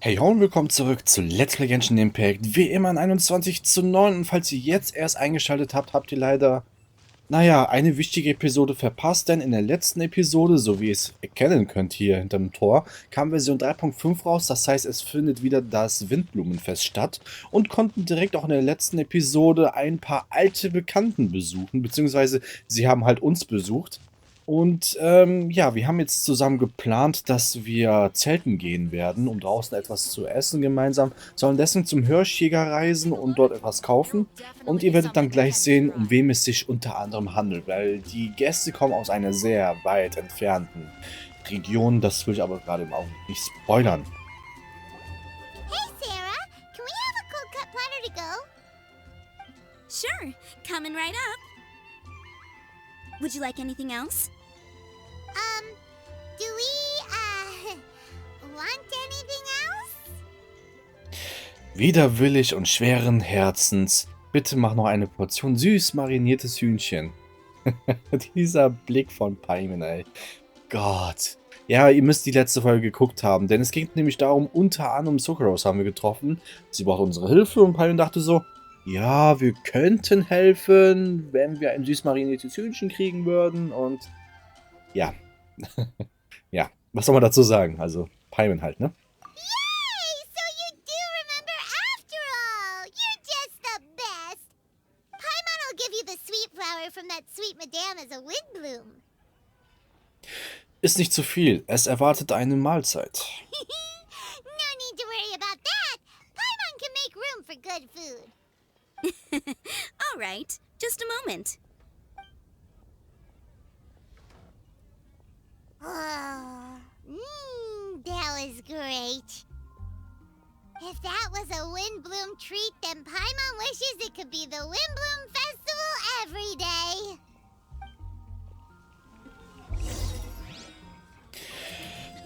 Hey ho und willkommen zurück zu Let's Play Genshin Impact. Wie immer in 21:9 und falls ihr jetzt erst eingeschaltet habt, habt ihr leider, naja, eine wichtige Episode verpasst, denn in der letzten Episode, so wie ihr es erkennen könnt hier hinterm Tor, kam Version 3.5 raus, das heißt es findet wieder das Windblumenfest statt und konnten direkt auch in der letzten Episode ein paar alte Bekannten besuchen, beziehungsweise sie haben halt uns besucht. Und ja, wir haben jetzt zusammen geplant, dass wir zelten gehen werden, um draußen etwas zu essen gemeinsam, sollen deswegen zum Hirschjäger reisen und dort etwas kaufen. Und ihr werdet dann gleich sehen, um wem es sich unter anderem handelt, weil die Gäste kommen aus einer sehr weit entfernten Region. Das will ich aber gerade im Augenblick nicht spoilern. Hey Sarah, can we have a cold cut platter to go? Sure, coming right up. Would you like anything else? Do we, want anything else? Widerwillig und schweren Herzens, bitte mach noch eine Portion süß mariniertes Hühnchen. Dieser Blick von Paimen, ey. Gott. Ja, ihr müsst die letzte Folge geguckt haben, denn es ging nämlich darum, unter anderem Sucrose haben wir getroffen. Sie braucht unsere Hilfe und Paimen dachte so, ja, wir könnten helfen, wenn wir ein süß mariniertes Hühnchen kriegen würden und ja. Ja, was soll man dazu sagen? Also, Paimen halt, ne? Yay! So you do remember after all! You're just the best! Paimon will give you the sweet flower from that sweet madame as a windbloom. Ist nicht zu viel, es erwartet eine Mahlzeit. No need to worry about that! Paimon can make room for good food. All right, just a moment. Oh, that was great. If that was a Windbloom treat, then Paimon wishes it could be the Windbloom Festival every day.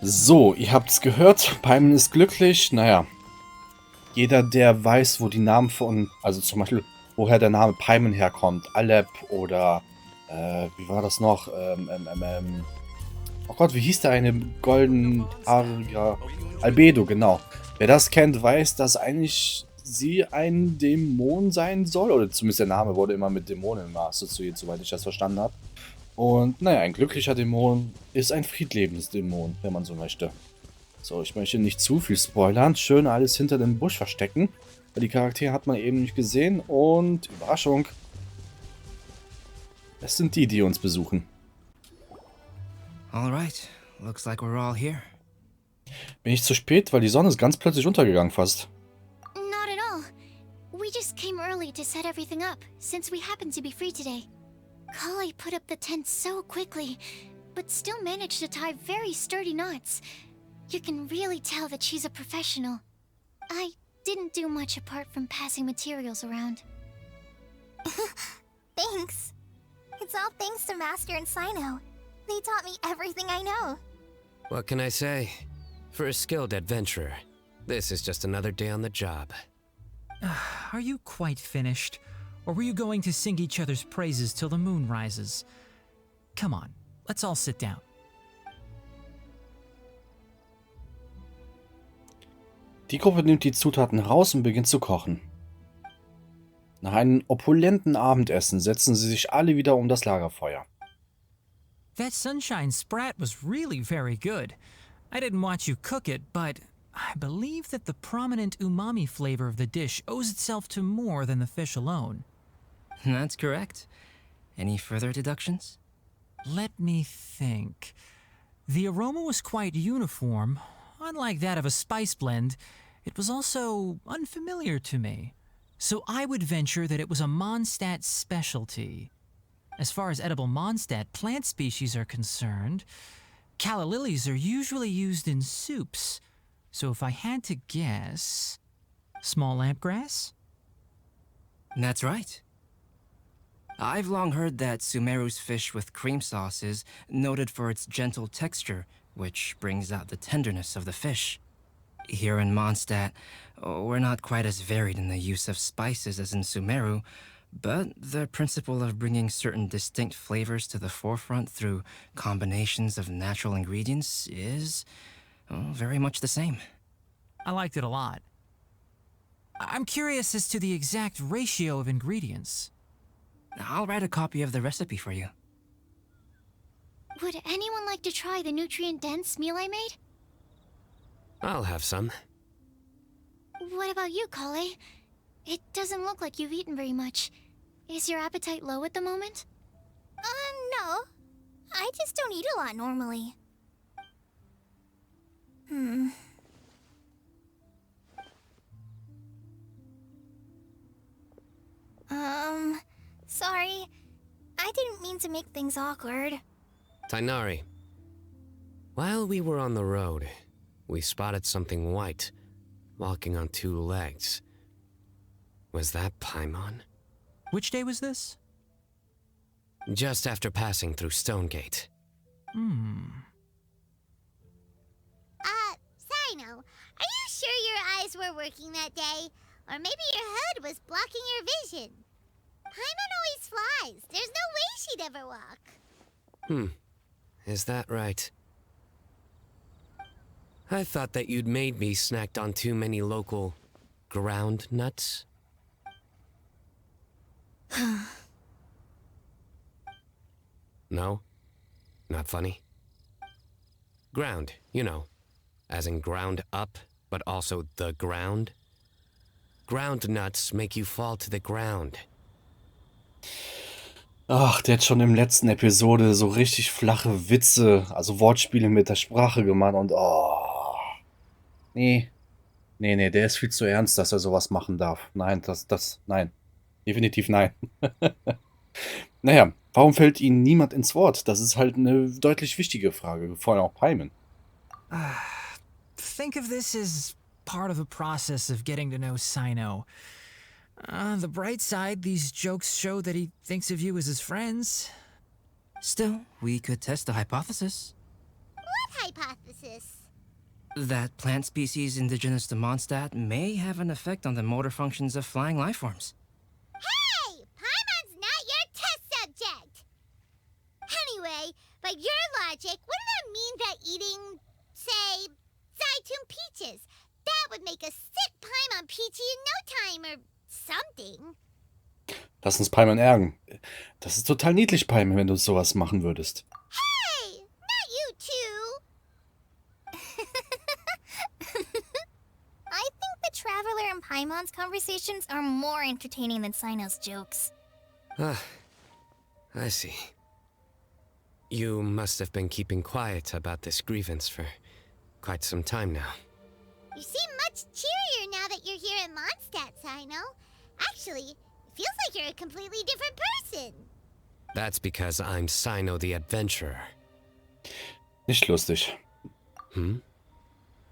So, ihr habt's gehört, Paimen ist glücklich. Naja, jeder, der weiß, wo die Namen von, also zum Beispiel, woher der Name Paimen herkommt, Alep oder, wie war das noch, oh Gott, wie hieß der eine goldenhaariger Albedo, genau. Wer das kennt, weiß, dass eigentlich sie ein Dämon sein soll, oder zumindest der Name wurde immer mit Dämonen assoziiert, soweit ich das verstanden habe. Und naja, ein glücklicher Dämon ist ein friedlebendes Dämon, wenn man so möchte. So, ich möchte nicht zu viel spoilern, schön alles hinter dem Busch verstecken, weil die Charaktere hat man eben nicht gesehen und Überraschung, es sind die, die uns besuchen. Alright, looks like we're all here. Bin ich zu spät, weil die Sonne ist ganz plötzlich untergegangen fast. Not at all. We just came early to set everything up, since we happen to be free today. Kali put up the tent so quickly, but still managed to tie very sturdy knots. You can really tell that she's a professional. I didn't do much apart from passing materials around. Thanks. It's all thanks to Master and Cyno. They taught me everything I know. What can I say? For a skilled adventurer, this is just another day on the job. Are you quite finished? Or were you going to sing each other's praises till the moon rises? Come on, let's all sit down. Die Gruppe nimmt die Zutaten raus und beginnt zu kochen. Nach einem opulenten Abendessen setzen sie sich alle wieder um das Lagerfeuer. That sunshine sprat was really very good. I didn't watch you cook it, but I believe that the prominent umami flavor of the dish owes itself to more than the fish alone. That's correct. Any further deductions? Let me think. The aroma was quite uniform. Unlike that of a spice blend, it was also unfamiliar to me. So I would venture that it was a Mondstadt specialty. As far as edible Mondstadt plant species are concerned, calla lilies are usually used in soups. So if I had to guess, small lampgrass? That's right. I've long heard that Sumeru's fish with cream sauce is noted for its gentle texture, which brings out the tenderness of the fish. Here in Mondstadt, we're not quite as varied in the use of spices as in Sumeru, but the principle of bringing certain distinct flavors to the forefront through combinations of natural ingredients is very much the same. I liked it a lot. I'm curious as to the exact ratio of ingredients. I'll write a copy of the recipe for you. Would anyone like to try the nutrient-dense meal I made? I'll have some. What about you, Kale? It doesn't look like you've eaten very much. Is your appetite low at the moment? No. I just don't eat a lot normally. Sorry. I didn't mean to make things awkward. Tighnari. While we were on the road, we spotted something white, walking on two legs. Was that Paimon? Which day was this? Just after passing through Stonegate. Cyno, are you sure your eyes were working that day? Or maybe your hood was blocking your vision? Paimon always flies. There's no way she'd ever walk. Is that right? I thought that you'd made me snacked on too many local ground nuts. No? Not funny? Ground, you know. As in ground up, but also the ground. Ground nuts make you fall to the ground. Ach, der hat schon im letzten Episode so richtig flache Witze, also Wortspiele mit der Sprache gemacht und oh. Nee, der ist viel zu ernst, dass er sowas machen darf. Nein, nein. Definitiv nein. Naja, warum fällt Ihnen niemand ins Wort? Das ist halt eine deutlich wichtige Frage, vor allem auch Paimon. Think of this as part of the process of getting to know Cyno. On the bright side, these jokes show that he thinks of you as his friends. Still, we could test the hypothesis. What hypothesis? That plant species indigenous to Mondstadt may have an effect on the motor functions of flying lifeforms. Hey! Paimon's not your test subject! Anyway, by your logic, wouldn't that mean that eating, say, Zaitun peaches, that would make a sick Paimon peachy in no time or something? Lass uns Paimon ärgern. Das ist total niedlich, Paimon, wenn du sowas machen würdest. Hey! Not you too! I think the Traveler and Paimon's conversations are more entertaining than Cyno's jokes. I see. You must have been keeping quiet about this grievance for quite some time now. You seem much cheerier now that you're here at Mondstadt, Cyno. Actually, it feels like you're a completely different person. That's because I'm Cyno the Adventurer. Nicht lustig.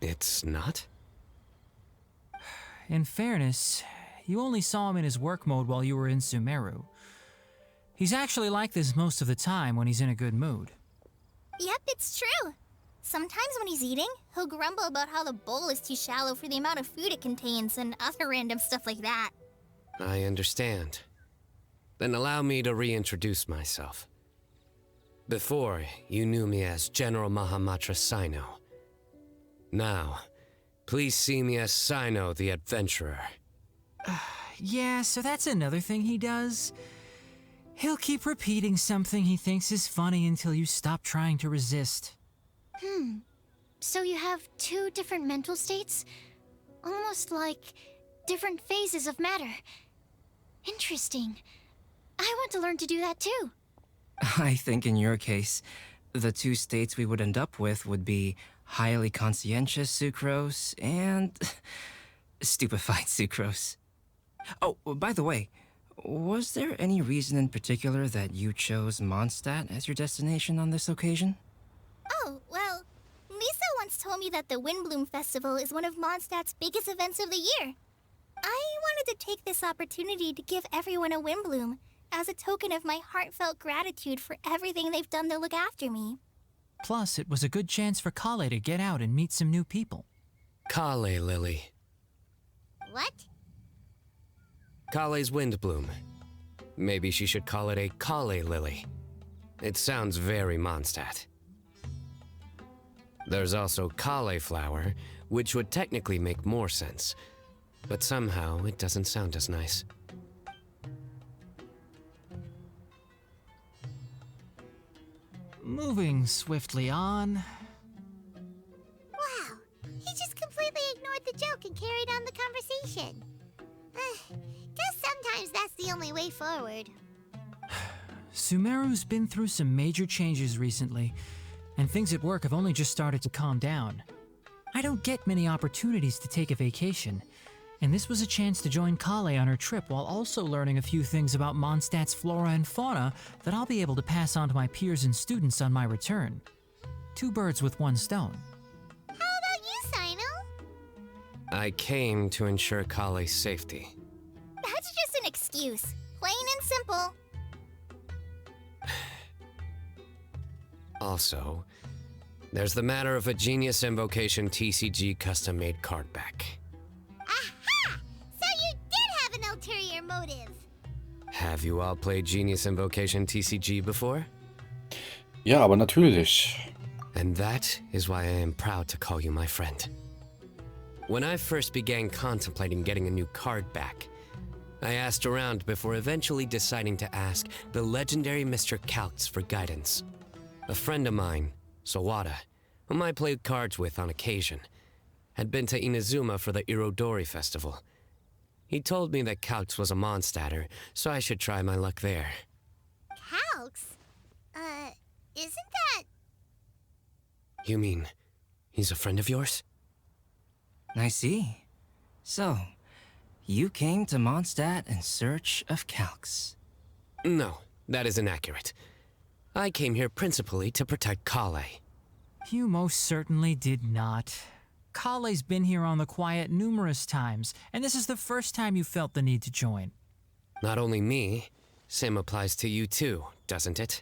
It's not? In fairness, you only saw him in his work mode while you were in Sumeru. He's actually like this most of the time when he's in a good mood. Yep, it's true. Sometimes when he's eating, he'll grumble about how the bowl is too shallow for the amount of food it contains and other random stuff like that. I understand. Then allow me to reintroduce myself. Before, you knew me as General Mahamatra Cyno. Now, please see me as Cyno the Adventurer. Yeah, so that's another thing he does. He'll keep repeating something he thinks is funny until you stop trying to resist. So you have two different mental states? Almost like different phases of matter. Interesting. I want to learn to do that too. I think in your case, the two states we would end up with would be highly conscientious sucrose and stupefied sucrose. Oh, by the way, was there any reason in particular that you chose Mondstadt as your destination on this occasion? Oh, well, Lisa once told me that the Windblume Festival is one of Mondstadt's biggest events of the year. I wanted to take this opportunity to give everyone a Windblume as a token of my heartfelt gratitude for everything they've done to look after me. Plus, it was a good chance for Kale to get out and meet some new people. Kale Lily. What? Kale's Windblume. Maybe she should call it a Kale Lily. It sounds very Mondstadt. There's also cauliflower, which would technically make more sense. But somehow it doesn't sound as nice. Moving swiftly on. Wow, he just completely ignored the joke and carried on the conversation. Guess sometimes that's the only way forward. Sumeru's been through some major changes recently, and things at work have only just started to calm down. I don't get many opportunities to take a vacation, and this was a chance to join Kale on her trip while also learning a few things about Mondstadt's flora and fauna that I'll be able to pass on to my peers and students on my return. 2 birds with 1 stone. How about you, Cyno? I came to ensure Kale's safety. That's just an excuse. Plain and simple. Also, there's the matter of a Genius Invocation TCG custom-made card back. Aha! So you did have an ulterior motive. Have you all played Genius Invocation TCG before? Ja, aber natürlich. And that is why I am proud to call you my friend. When I first began contemplating getting a new card back, I asked around before eventually deciding to ask the legendary Mr. Calx for guidance. A friend of mine, Sawada, whom I played cards with on occasion, had been to Inazuma for the Irodori festival. He told me that Calx was a Mondstadter, so I should try my luck there. Calx? Isn't that... You mean, he's a friend of yours? I see. So, you came to Mondstadt in search of Calx. No, that is inaccurate. I came here principally to protect Kale. You most certainly did not. Kale's been here on the quiet numerous times, and this is the first time you felt the need to join. Not only me, same applies to you too, doesn't it?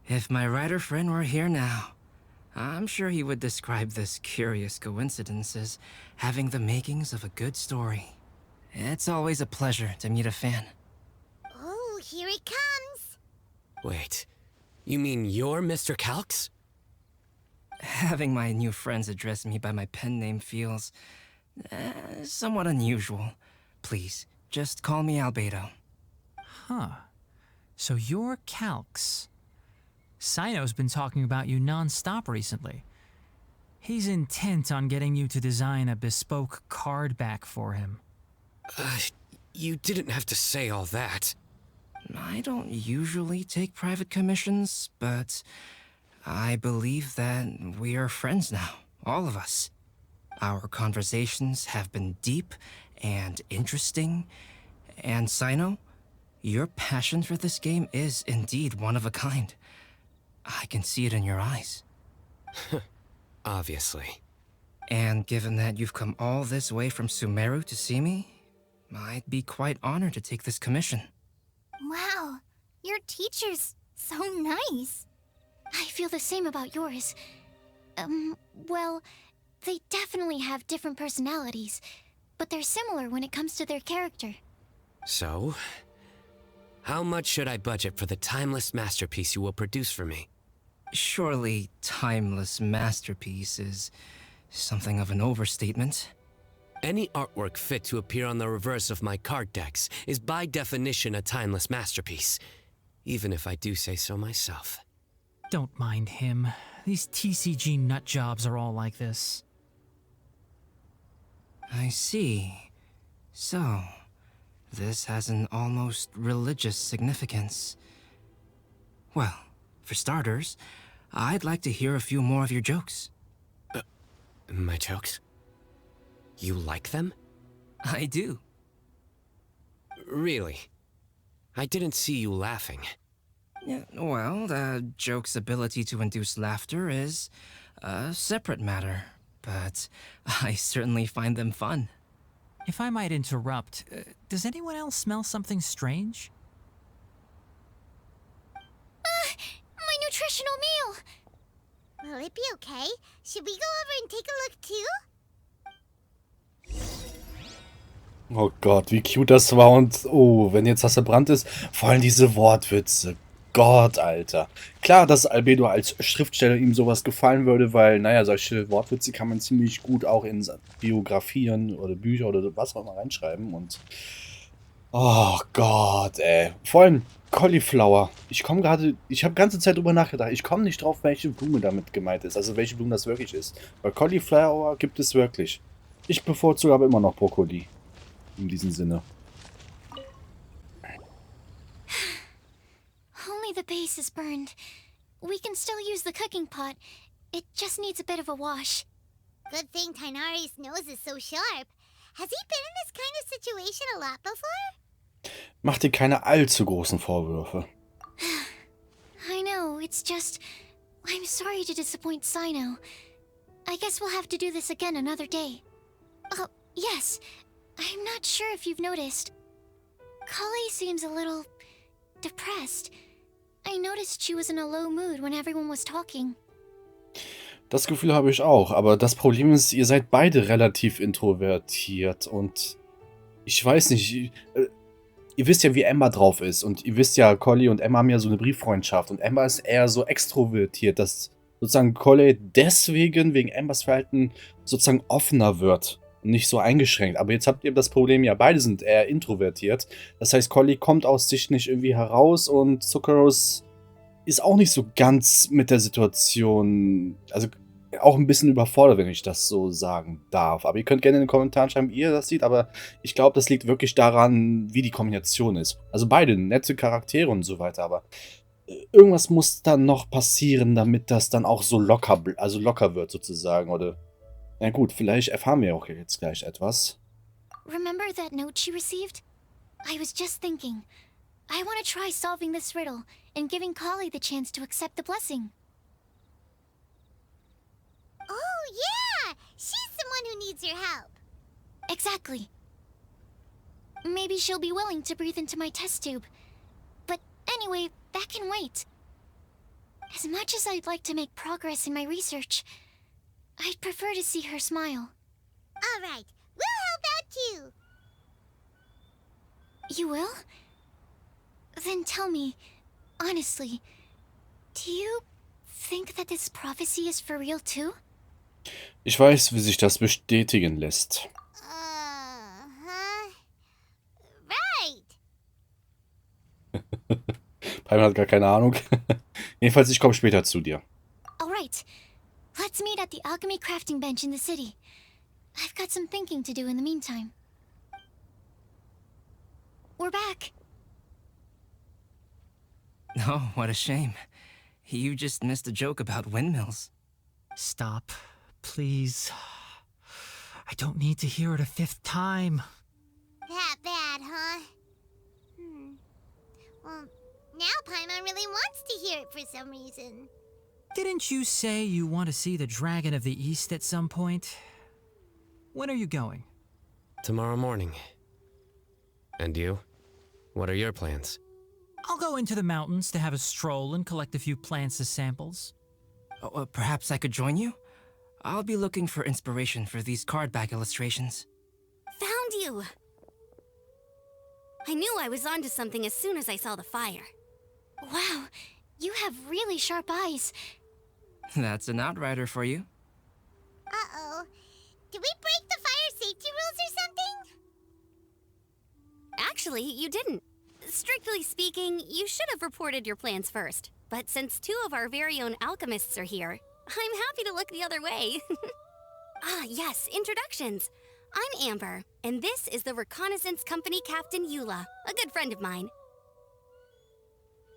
If my writer friend were here now, I'm sure he would describe this curious coincidence as having the makings of a good story. It's always a pleasure to meet a fan. Oh, here he comes. Wait, you mean you're Mr. Calx? Having my new friends address me by my pen name feels somewhat unusual. Please, just call me Albedo. Huh. So you're Calx. Cyno's been talking about you non-stop recently. He's intent on getting you to design a bespoke card back for him. You didn't have to say all that. I don't usually take private commissions, but I believe that we are friends now, all of us. Our conversations have been deep and interesting, and Cyno, your passion for this game is indeed one of a kind. I can see it in your eyes. Obviously. And given that you've come all this way from Sumeru to see me, I'd be quite honored to take this commission. Wow, your teacher's so nice. I feel the same about yours. Well, they definitely have different personalities, but they're similar when it comes to their character. So, how much should I budget for the timeless masterpiece you will produce for me? Surely timeless masterpiece is something of an overstatement. Any artwork fit to appear on the reverse of my card decks is by definition a timeless masterpiece, even if I do say so myself. Don't mind him. These TCG nut jobs are all like this. I see. So, this has an almost religious significance. Well, for starters, I'd like to hear a few more of your jokes. My jokes? You like them? I do. Really? I didn't see you laughing. Yeah, well, the joke's ability to induce laughter is a separate matter, but I certainly find them fun. If I might interrupt, does anyone else smell something strange? My nutritional meal! Will it be okay? Should we go over and take a look too? Oh Gott, wie cute das war und oh, wenn jetzt das verbrannt ist, vor allem diese Wortwitze. Gott, Alter. Klar, dass Albedo als Schriftsteller ihm sowas gefallen würde, weil, naja, solche Wortwitze kann man ziemlich gut auch in Biografien oder Bücher oder was auch immer reinschreiben und oh Gott, ey. Vor allem Cauliflower. Ich habe ganze Zeit drüber nachgedacht. Ich komme nicht drauf, welche Blume damit gemeint ist. Also welche Blume das wirklich ist. Weil Cauliflower gibt es wirklich. Ich bevorzuge aber immer noch Brokkoli. In diesem Sinne. Only the base is burned. We can still use the cooking pot. It just needs a bit of a wash. Good thing Tainari's nose is so sharp. Has he been in this kind of situation a lot before? Mach dir keine allzu großen Vorwürfe. I know, it's just... I'm sorry to disappoint Cyno. I guess we'll have to do this again another day. Oh, yes. I'm not sure if you've noticed. Kali seems a little... depressed. I noticed she was in a low mood when everyone was talking. Das Gefühl habe ich auch, aber das Problem ist, ihr seid beide relativ introvertiert und ich weiß nicht, ihr wisst ja, wie Emma drauf ist und ihr wisst ja, Collie und Emma haben ja so eine Brieffreundschaft und Emma ist eher so extrovertiert, dass sozusagen Collie deswegen, wegen Embas Verhalten, sozusagen offener wird und nicht so eingeschränkt. Aber jetzt habt ihr das Problem, ja, beide sind eher introvertiert. Das heißt, Collie kommt aus sich nicht irgendwie heraus und Zuckerus ist auch nicht so ganz mit der Situation, also auch ein bisschen überfordert, wenn ich das so sagen darf. Aber ihr könnt gerne in den Kommentaren schreiben, wie ihr das seht, aber ich glaube, das liegt wirklich daran, wie die Kombination ist. Also beide nette Charaktere und so weiter, aber irgendwas muss dann noch passieren, damit das dann auch so locker wird sozusagen, oder? Na gut, vielleicht erfahren wir auch jetzt gleich etwas. Remember that note she received? I was just thinking. I want to try solving this riddle and giving Kali the chance to accept the blessing. Oh, yeah! She's someone who needs your help. Exactly. Maybe she'll be willing to breathe into my test tube. But anyway, that can wait. As much as I'd like to make progress in my research, I'd prefer to see her smile. All right, we'll help out too. You will? Then tell me, honestly, do you think that this prophecy is for real too? Ich weiß, wie sich das bestätigen lässt. Right. Palmer hat gar keine Ahnung. Jedenfalls, ich komme später zu dir. Alright, let's meet at the alchemy crafting bench in the city. I've got some thinking to do in the meantime. We're back. Oh, what a shame. You just missed a joke about windmills. Stop, please. I don't need to hear it a fifth time. That bad, huh? Well, now Paimon really wants to hear it for some reason. Didn't you say you want to see the Dragon of the East at some point? When are you going? Tomorrow morning. And you? What are your plans? I'll go into the mountains to have a stroll and collect a few plants as samples. Oh, perhaps I could join you? I'll be looking for inspiration for these card back illustrations. Found you! I knew I was onto something as soon as I saw the fire. Wow, you have really sharp eyes. That's an outrider for you. Uh-oh. Did we break the fire safety rules or something? Actually, you didn't. Strictly speaking, you should have reported your plans first. But since two of our very own alchemists are here, I'm happy to look the other way. Ah, yes, introductions. I'm Amber, and this is the Reconnaissance Company Captain Eula, a good friend of mine.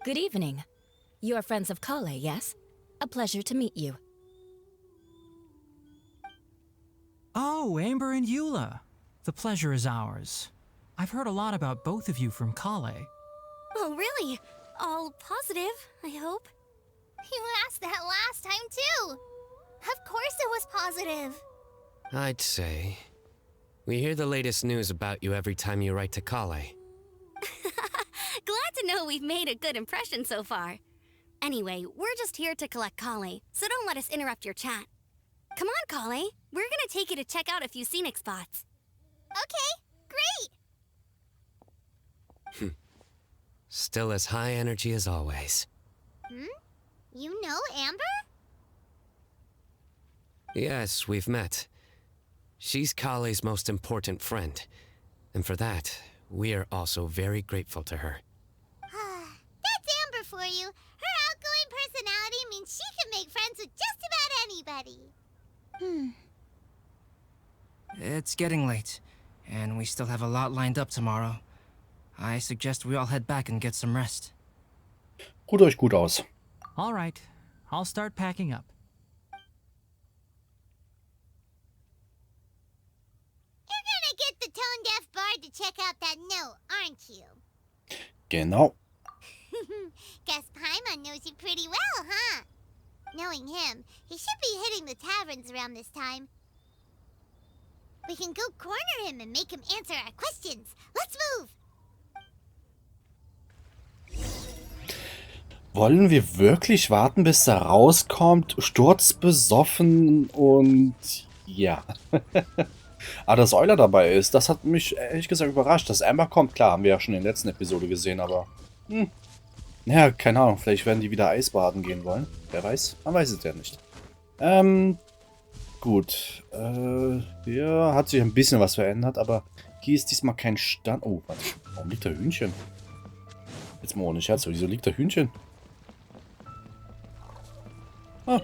Good evening. You are friends of Kale, yes? A pleasure to meet you. Oh, Amber and Eula. The pleasure is ours. I've heard a lot about both of you from Kale. Oh, really? All positive, I hope? You asked that last time, too. Of course it was positive. I'd say. We hear the latest news about you every time you write to Kale. Glad to know we've made a good impression so far. Anyway, we're just here to collect Kale, so don't let us interrupt your chat. Come on, Kale. We're gonna take you to check out a few scenic spots. Okay, great. Still as high energy as always. You know Amber? Yes, we've met. She's Kale's most important friend. And for that, we are also very grateful to her. That's Amber for you. Her outgoing personality means she can make friends with just about anybody. It's getting late, and we still have a lot lined up tomorrow. I suggest we all head back and get some rest. Ruht euch gut aus. All right, I'll start packing up. You're gonna get the tone-deaf bard to check out that note, aren't you? Genau. Guess Paimon knows you pretty well, huh? Knowing him, he should be hitting the taverns around this time. We can go corner him and make him answer our questions. Let's move! Wollen wir wirklich warten, bis er rauskommt, sturzbesoffen und ja. Aber dass Euler dabei ist, das hat mich ehrlich gesagt überrascht. Dass Amber kommt, klar, haben wir ja schon in der letzten Episode gesehen, aber naja, keine Ahnung, vielleicht werden die wieder Eisbaden gehen wollen. Wer weiß, man weiß es ja nicht. Gut, hier hat sich ein bisschen was verändert, aber hier ist diesmal kein Stand. Oh, warte, warum liegt da Hühnchen? Jetzt mal ohne Scherz, wieso liegt da Hühnchen? Ah.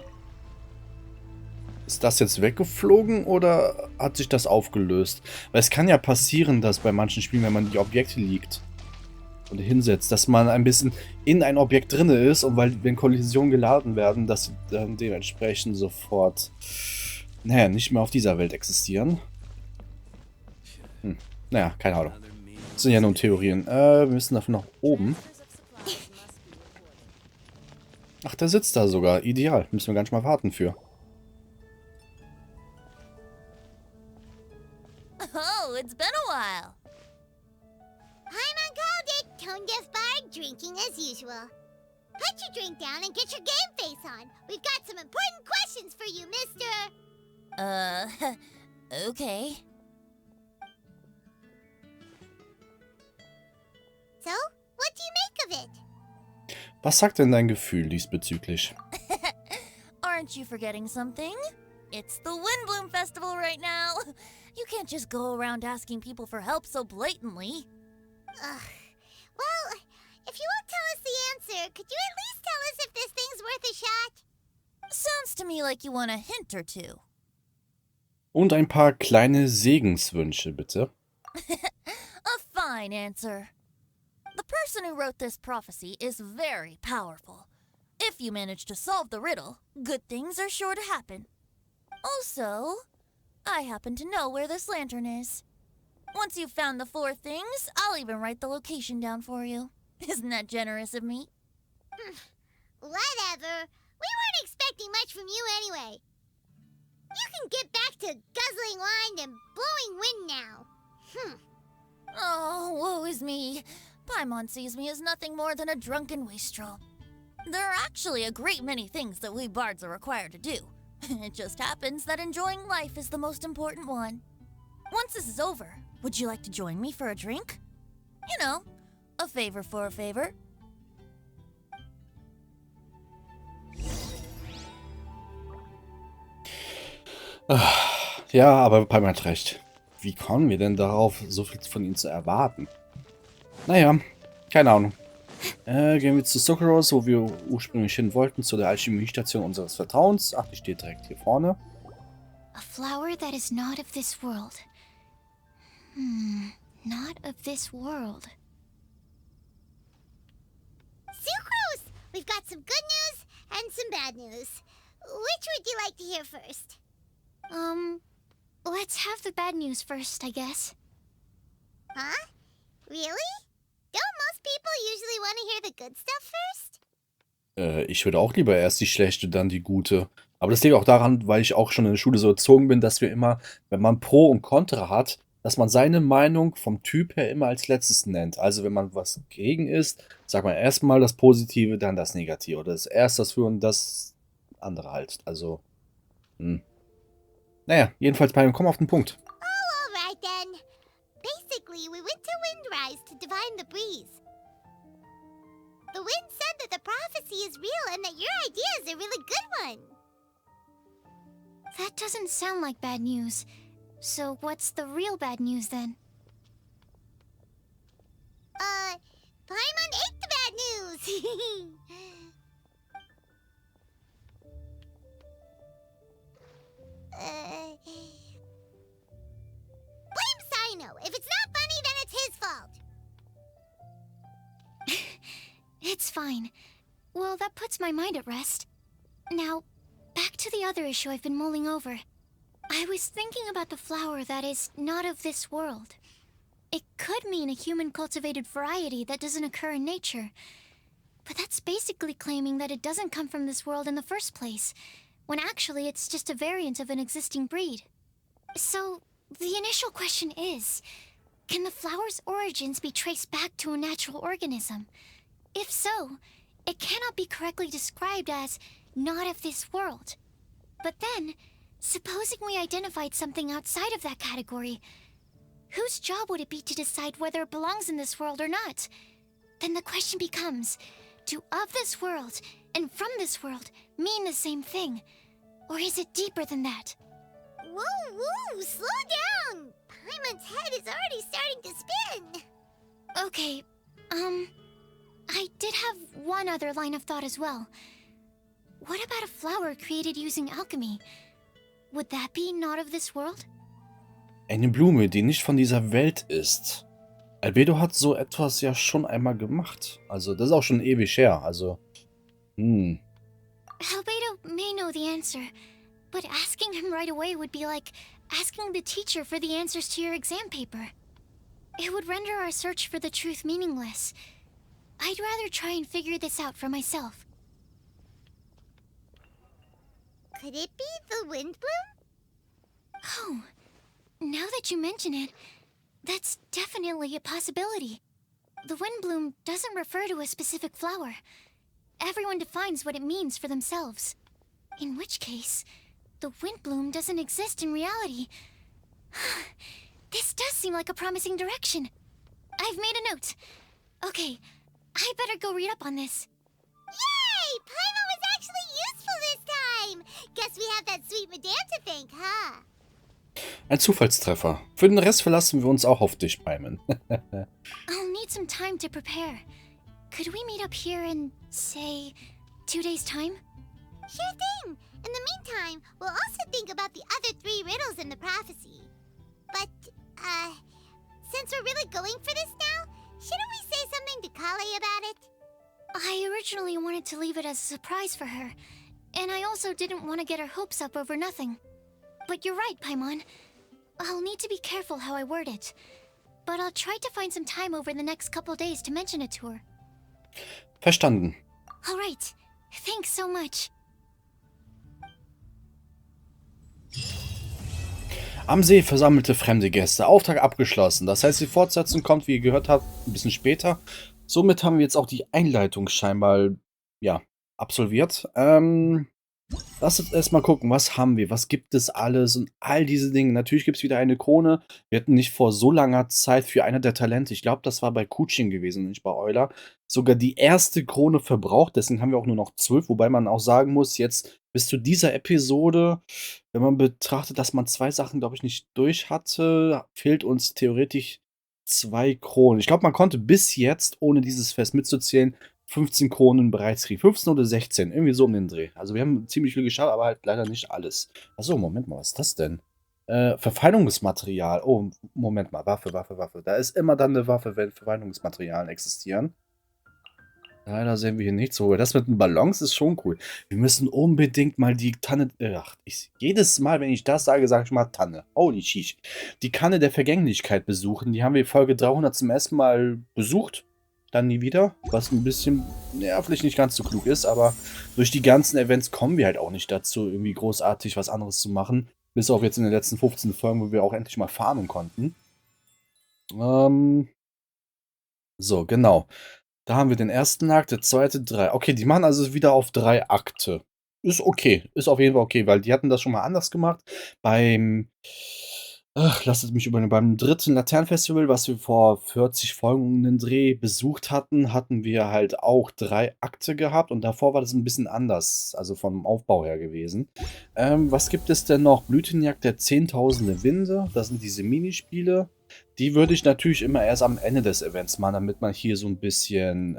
Ist das jetzt weggeflogen oder hat sich das aufgelöst? Weil es kann ja passieren, dass bei manchen Spielen, wenn man die Objekte liegt und hinsetzt, dass man ein bisschen in ein Objekt drin ist und weil, wenn Kollisionen geladen werden, dass sie dann dementsprechend sofort, naja, nicht mehr auf dieser Welt existieren. Naja, keine Ahnung. Das sind ja nur Theorien. Wir müssen dafür nach oben. Ach, der sitzt da sogar. Ideal. Müssen wir gar nicht mal warten für. Oh, it's been a while. Paimon called it tone-deaf bard drinking as usual. Put your drink down and get your game face on. We've got some important questions for you, mister. Okay. So, what do you make of it? Was sagt denn dein Gefühl diesbezüglich? Aren't you forgetting something? It's the Windblume Festival right now. You can't just go around asking people for help so blatantly. Well, if you won't tell us the answer, could you at least tell us if this thing's worth a shot? Sounds to me like you want a hint or two. Und ein paar kleine Segenswünsche, bitte. A fine answer. The person who wrote this prophecy is very powerful. If you manage to solve the riddle, good things are sure to happen. Also, I happen to know where this lantern is. Once you've found the 4 things, I'll even write the location down for you. Isn't that generous of me? Whatever. We weren't expecting much from you anyway. You can get back to guzzling wine and blowing wind now. Oh, woe is me. Paimon sees me as nothing more than a drunken wastrel. There are actually a great many things that we bards are required to do. It just happens that enjoying life is the most important one. Once this is over, would you like to join me for a drink? You know, a favor for a favor. Ja, aber Palmer hat recht. Wie kommen wir denn darauf, so viel von ihm zu erwarten? Naja, keine Ahnung. Gehen wir zu Suche, wo wir ursprünglich hin wollten, zu der Alchemiestation unseres Vertrauens. Ach, die steht direkt hier vorne. A flower that is not of this world. Not of this world. Sucrose! We've got some good news and some bad news. Which would you like to hear first? Let's have the bad news first, I guess. Huh? Really? Don't most people usually want to hear the good stuff first? Ich würde auch lieber erst die schlechte, dann die gute. Aber das liegt auch daran, weil ich auch schon in der Schule so erzogen bin, dass wir immer, wenn man Pro und Contra hat, dass man seine Meinung vom Typ her immer als letztes nennt. Also wenn man was gegen ist, sagt man erstmal das Positive, dann das Negative. Oder das erste das für und das andere halt. Also, Naja, jedenfalls bei dem Kommen auf den Punkt. Oh, alright then. Basically, we went to Windrise to divine the breeze. real and that your idea is a really good one. That doesn't sound like bad news. So what's the real bad news then? Paimon ate the bad news! Blame Cyno. If it's not funny, then it's his fault. It's fine. Well, that puts my mind at rest. Now, back to the other issue I've been mulling over. I was thinking about the flower that is not of this world. It could mean a human-cultivated variety that doesn't occur in nature. But that's basically claiming that it doesn't come from this world in the first place, when actually it's just a variant of an existing breed. So, the initial question is, can the flower's origins be traced back to a natural organism? If so, it cannot be correctly described as not of this world. But then, supposing we identified something outside of that category, whose job would it be to decide whether it belongs in this world or not? Then the question becomes, do of this world and from this world mean the same thing? Or is it deeper than that? Whoa, slow down! Paimon's head is already starting to spin. Okay, I did have one other line of thought as well. What about a flower created using alchemy? Would that be not of this world? Eine Blume, die nicht von dieser Welt ist. Albedo hat so etwas ja schon einmal gemacht. Also, das ist auch schon ewig her. Also, Albedo may know the answer, but asking him right away would be like asking the teacher for the answers to your exam paper. It would render our search for the truth meaningless. I'd rather try and figure this out for myself. Could it be the Windblume? Oh, now that you mention it, that's definitely a possibility. The Windblume doesn't refer to a specific flower. Everyone defines what it means for themselves. In which case, the Windblume doesn't exist in reality. This does seem like a promising direction. I've made a note. Okay, I better go read up on this. Yay! Paimon was actually useful this time! Guess we have that sweet madame to thank, huh? ein Zufallstreffer. Für den Rest verlassen wir uns auch auf dich, Paimon. I'll need some time to prepare. Could we meet up here in, say, 2 days' time? Sure thing! In the meantime, we'll also think about the other 3 riddles in the prophecy. But, since we're really going for this now, shouldn't we say something to Kale about it? I originally wanted to leave it as a surprise for her, and I also didn't want to get her hopes up over nothing. But you're right, Paimon. I'll need to be careful how I word it. But I'll try to find some time over the next couple days to mention it to her. Verstanden. All right. Thanks so much. Am See versammelte fremde Gäste. Auftrag abgeschlossen. Das heißt, die Fortsetzung kommt, wie ihr gehört habt, ein bisschen später. Somit haben wir jetzt auch die Einleitung scheinbar, ja, absolviert. Lass uns erstmal gucken, was haben wir, was gibt es alles und all diese Dinge. Natürlich gibt es wieder eine Krone. Wir hatten nicht vor so langer Zeit für einer der Talente, ich glaube, das war bei Kuchin gewesen, nicht bei Euler, sogar die erste Krone verbraucht. Deswegen haben wir auch nur noch 12, wobei man auch sagen muss, jetzt bis zu dieser Episode, wenn man betrachtet, dass man 2 Sachen, glaube ich, nicht durch hatte, fehlt uns theoretisch 2 Kronen. Ich glaube, man konnte bis jetzt, ohne dieses Fest mitzuzählen, 15 Kronen bereits kriegen. 15 oder 16, irgendwie so um den Dreh. Also wir haben ziemlich viel geschafft, aber halt leider nicht alles. Achso, Moment mal, was ist das denn? Verfeinerungsmaterial. Oh, Moment mal, Waffe. Da ist immer dann eine Waffe, wenn Verfeinerungsmaterialien existieren. Leider sehen wir hier nichts. So, das mit den Ballons ist schon cool. Wir müssen unbedingt mal die Tanne... jedes Mal, wenn ich das sage, sage ich mal Tanne. Holy Sheesh. Die Kanne der Vergänglichkeit besuchen. Die haben wir Folge 300 zum ersten Mal besucht. Dann nie wieder. Was ein bisschen, ja, vielleicht nicht ganz so klug ist. Aber durch die ganzen Events kommen wir halt auch nicht dazu, irgendwie großartig was anderes zu machen. Bis auf jetzt in den letzten 15 Folgen, wo wir auch endlich mal farmen konnten. So, genau. Da haben wir den ersten Akt, der zweite, 3. Okay, die machen also wieder auf 3 Akte. Ist okay. Ist auf jeden Fall okay, weil die hatten das schon mal anders gemacht. Beim Ach, lasst es mich überlegen. Beim dritten Laternenfestival, was wir vor 40 Folgen um den Dreh besucht hatten, hatten wir halt auch 3 Akte gehabt und davor war das ein bisschen anders, also vom Aufbau her gewesen. Was gibt es denn noch? Blütenjagd der Zehntausende Winde, das sind diese Minispiele. Die würde ich natürlich immer erst am Ende des Events machen, damit man hier so ein bisschen,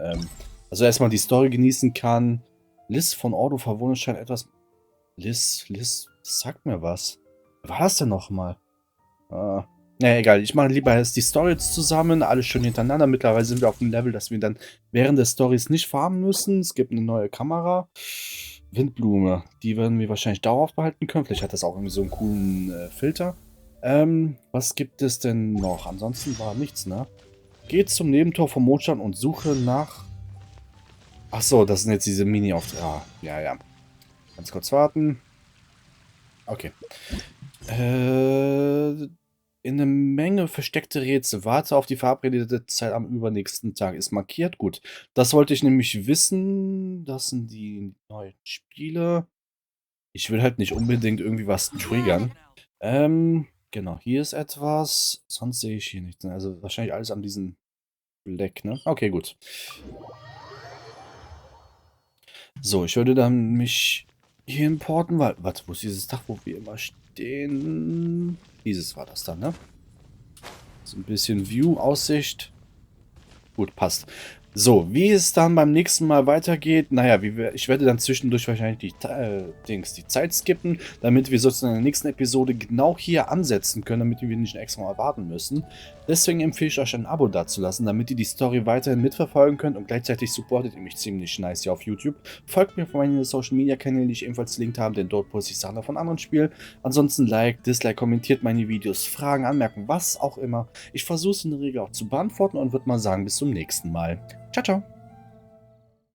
also erstmal die Story genießen kann. Liz von Ordo verwundert scheint etwas... Liz, sagt mir was. Wer war das denn nochmal? Naja, egal. Ich mache lieber erst die Storys zusammen, alles schön hintereinander. Mittlerweile sind wir auf dem Level, dass wir dann während der Storys nicht farmen müssen. Es gibt eine neue Kamera. Windblume. Die werden wir wahrscheinlich dauerhaft behalten können. Vielleicht hat das auch irgendwie so einen coolen Filter. Was gibt es denn noch? Ansonsten war nichts, ne? Geht zum Nebentor vom Mondstand und Suche nach... Achso, das sind jetzt diese Mini-Aufträge. Ah, ja. Ganz kurz warten. Okay. In eine Menge versteckte Rätsel. Warte auf die verabredete Zeit am übernächsten Tag. Ist markiert. Gut. Das wollte ich nämlich wissen. Das sind die neuen Spiele. Ich will halt nicht unbedingt irgendwie was triggern. Genau. Hier ist etwas. Sonst sehe ich hier nichts. Also wahrscheinlich alles an diesem Fleck, ne? Okay, gut. So, ich würde dann mich hier importen, weil... Warte, wo ist dieses Dach, wo wir immer stehen? Dieses war das dann, ne? So ein bisschen View, Aussicht. Gut, passt. So, wie es dann beim nächsten Mal weitergeht, naja, ich werde dann zwischendurch wahrscheinlich die Zeit skippen, damit wir sozusagen in der nächsten Episode genau hier ansetzen können, damit wir nicht extra mal warten müssen. Deswegen empfehle ich euch ein Abo dazulassen, damit ihr die Story weiterhin mitverfolgen könnt und gleichzeitig supportet ihr mich ziemlich nice hier auf YouTube. Folgt mir auf meinen Social Media Kanälen, die ich ebenfalls verlinkt habe, denn dort poste ich Sachen von anderen Spielen. Ansonsten Like, Dislike, kommentiert meine Videos, Fragen, Anmerkungen, was auch immer. Ich versuche es in der Regel auch zu beantworten und würde mal sagen, bis zum nächsten Mal. Ciao, ciao.